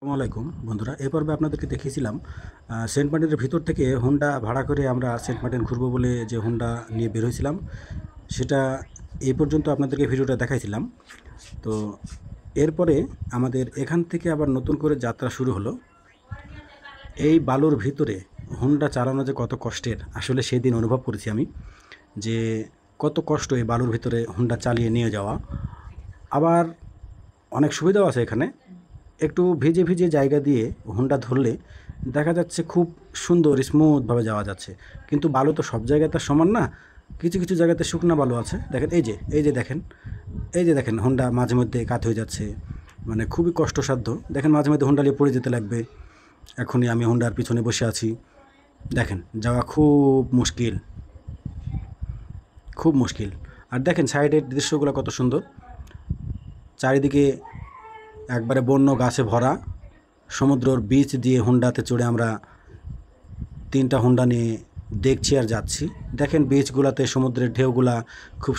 আসসালামু আলাইকুম বন্ধুরা, এই পর্বে আপনাদেরকে দেখিয়েছিলাম সেন্ট মার্টিনের ভিতর থেকে হোন্ডা ভাড়া করে আমরা সেন্ট মার্টিন ঘুরবো বলে যে হোন্ডা নিয়ে বের হয়েছিলাম, সেটা এই পর্যন্ত আপনাদেরকে ভিডিওটা দেখাইছিলাম। তো এরপরে আমাদের এখান থেকে আবার নতুন করে যাত্রা শুরু হলো। এই বালুর ভিতরে হোন্ডা চালানো যে কত কষ্টের, আসলে সেই দিন অনুভব করেছি আমি যে কত কষ্ট এই বালুর ভিতরে হোন্ডা চালিয়ে নিয়ে যাওয়া। আবার অনেক সুবিধাও আছে এখানে। একটু ভিজে ভিজে জায়গা দিয়ে হোন্ডা ধরলে দেখা যাচ্ছে খুব সুন্দর স্মুথভাবে যাওয়া যাচ্ছে। কিন্তু বালু তো সব জায়গাতে সমান না, কিছু কিছু জায়গাতে শুকনা বালু আছে। দেখেন, এই যে দেখেন হোন্ডা মাঝে মধ্যে কাত হয়ে যাচ্ছে, মানে খুবই কষ্টসাধ্য। দেখেন মাঝে মধ্যে হোন্ডা নিয়ে পড়ে যেতে লাগবে। এখনই আমি হোন্ডার পিছনে বসে আছি, দেখেন যাওয়া খুব মুশকিল, খুব মুশকিল। আর দেখেন সাইডের দৃশ্যগুলো কত সুন্দর, চারিদিকে একবারে বন্য গাছে ভরা। সমুদ্রর বিচ দিয়ে হোন্ডাতে চড়ে আমরা 3টা হোন্ডা নিয়ে দেখছি আর যাচ্ছি। দেখেন বিচগুলাতে সমুদ্রের ঢেউগুলা খুব